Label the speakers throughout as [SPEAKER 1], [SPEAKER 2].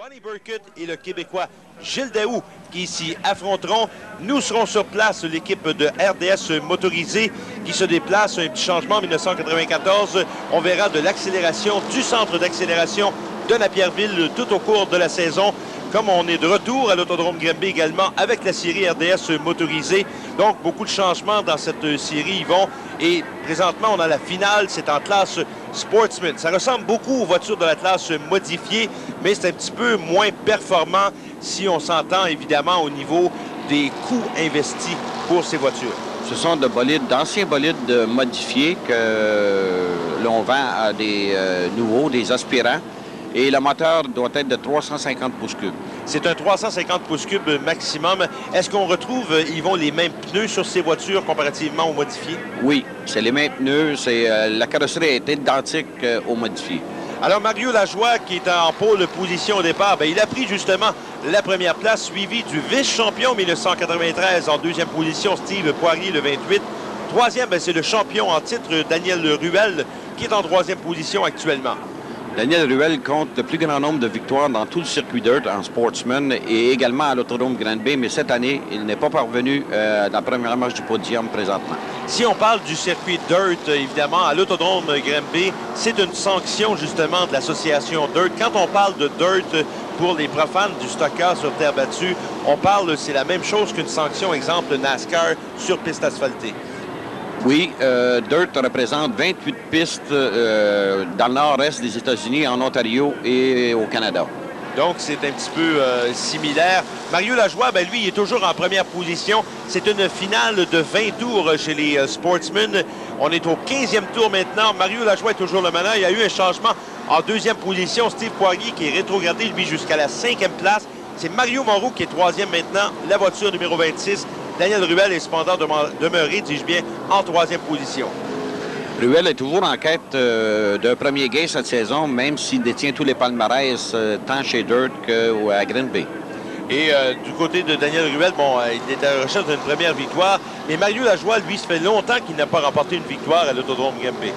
[SPEAKER 1] Ronnie Burkett et le Québécois Gilles Daou qui s'y affronteront. Nous serons sur place, l'équipe de RDS motorisée qui se déplace. Un petit changement en 1994. On verra de l'accélération, du centre d'accélération de Napierville tout au cours de la saison. Comme on est de retour à l'Autodrome Granby également avec la série RDS motorisée. Donc, beaucoup de changements dans cette série, Yvon. Et présentement, on a la finale, c'est en classe Sportsman. Ça ressemble beaucoup aux voitures de la classe modifiée, mais c'est un petit peu moins performant si on s'entend évidemment au niveau des coûts investis pour ces voitures.
[SPEAKER 2] Ce sont d'anciens bolides modifiés que l'on vend à des nouveaux, des aspirants. Et le moteur doit être de 350 pouces cubes.
[SPEAKER 1] C'est un 350 pouces cubes maximum. Est-ce qu'on retrouve, Yvon, les mêmes pneus sur ces voitures comparativement aux modifiées?
[SPEAKER 2] Oui, c'est les mêmes pneus. La carrosserie est identique aux modifiées.
[SPEAKER 1] Alors, Mario Lajoie, qui est en pôle position au départ, il a pris justement la première place, suivi du vice-champion 1993 en deuxième position, Steve Poirier, le 28. Troisième, c'est le champion en titre, Daniel Ruel, qui est en troisième position actuellement.
[SPEAKER 2] Daniel Ruel compte le plus grand nombre de victoires dans tout le circuit dirt en sportsman et également à l'Autodrome Granby, mais cette année, il n'est pas parvenu dans la première marche du podium présentement.
[SPEAKER 1] Si on parle du circuit dirt, évidemment, à l'Autodrome Granby, c'est une sanction justement de l'association dirt. Quand on parle de dirt pour les profanes du stockage sur terre battue, on parle, c'est la même chose qu'une sanction, exemple NASCAR sur piste asphaltée.
[SPEAKER 2] Oui, Dirt représente 28 pistes dans le nord-est des États-Unis, en Ontario et au Canada.
[SPEAKER 1] Donc, c'est un petit peu similaire. Mario Lajoie, lui, il est toujours en première position. C'est une finale de 20 tours chez les Sportsmen. On est au 15e tour maintenant. Mario Lajoie est toujours le meneur. Il y a eu un changement en deuxième position. Steve Poirier qui est rétrogradé, lui, jusqu'à la 5e place. C'est Mario Moreau qui est troisième maintenant, la voiture numéro 26. Daniel Ruel est cependant demeuré, dis-je bien, en troisième position.
[SPEAKER 2] Ruel est toujours en quête d'un premier gain cette saison, même s'il détient tous les palmarès, tant chez Dirt qu'à Granby.
[SPEAKER 1] Et du côté de Daniel Ruel, il est à la recherche d'une première victoire. Mais Mario Lajoie, lui, ça fait longtemps qu'il n'a pas remporté une victoire à l'Autodrome Granby.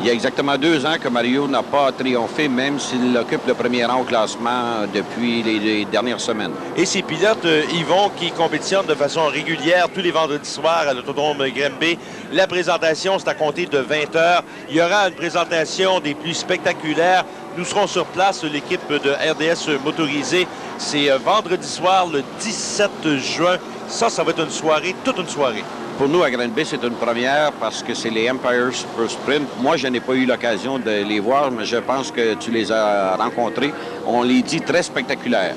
[SPEAKER 2] Il y a exactement 2 ans que Mario n'a pas triomphé, même s'il occupe le premier rang au classement depuis les dernières semaines. Et
[SPEAKER 1] ces pilotes, Yvon, qui compétitionnent de façon régulière tous les vendredis soirs à l'Autodrome Granby. La présentation, c'est à compter de 20 heures. Il y aura une présentation des plus spectaculaires. Nous serons sur place, l'équipe de RDS motorisée. C'est vendredi soir, le 17 juin. Ça va être une soirée, toute une soirée.
[SPEAKER 2] Pour nous, à Granby, c'est une première parce que c'est les Empire Super Sprint. Moi, je n'ai pas eu l'occasion de les voir, mais je pense que tu les as rencontrés. On les dit très spectaculaires.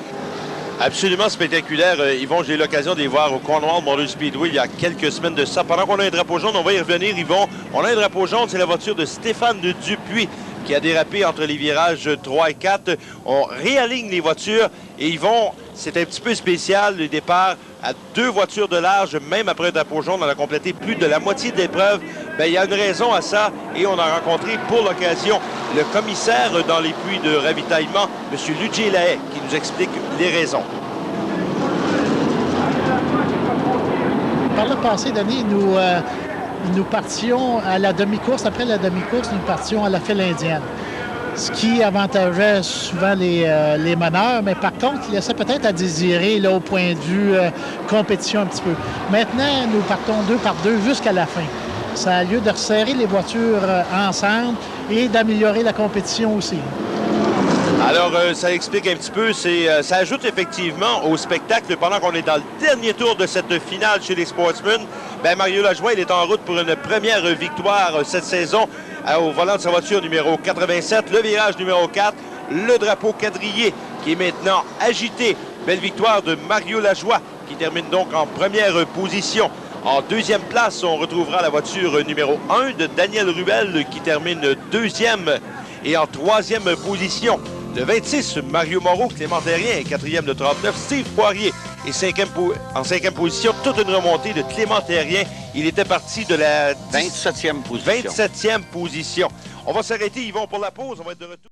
[SPEAKER 1] Absolument spectaculaire. Yvon, j'ai eu l'occasion de les voir au Cornwall Motor Speedway il y a quelques semaines de ça. Pendant qu'on a un drapeau jaune, on va y revenir, Yvon. On a un drapeau jaune, c'est la voiture de Stéphane Dupuis qui a dérapé entre les virages 3 et 4. On réaligne les voitures et Yvon, c'est un petit peu spécial, le départ à 2 voitures de large, même après un drapeau jaune, on a complété plus de la moitié de l'épreuve. Il y a une raison à ça et on a rencontré pour l'occasion le commissaire dans les puits de ravitaillement, M. Ludger Lahaye, qui nous explique les raisons.
[SPEAKER 3] Par le passé, Denis, nous partions à la demi-course. Après la demi-course, nous partions à la file indienne. Ce qui avantageait souvent les meneurs, mais par contre, il laissait peut-être à désirer là, au point de vue compétition un petit peu. Maintenant, nous partons 2 par 2 jusqu'à la fin. Ça a lieu de resserrer les voitures ensemble et d'améliorer la compétition aussi.
[SPEAKER 1] Alors, ça explique un petit peu, ça ajoute effectivement au spectacle pendant qu'on est dans le dernier tour de cette finale chez les Sportsmen. Mario Lajoie, il est en route pour une première victoire cette saison au volant de sa voiture numéro 87, le virage numéro 4, le drapeau quadrillé qui est maintenant agité. Belle victoire de Mario Lajoie qui termine donc en première position. En deuxième place, on retrouvera la voiture numéro 1 de Daniel Ruel qui termine deuxième. Et en troisième position, le 26, Mario Moreau, Clément Terrien, quatrième de 39, Steve Poirier. Et en cinquième position, toute une remontée de Clément Terrien. Il était parti de la
[SPEAKER 2] 27e position.
[SPEAKER 1] 27e position. On va s'arrêter, Yvon, pour la pause. On va être de retour.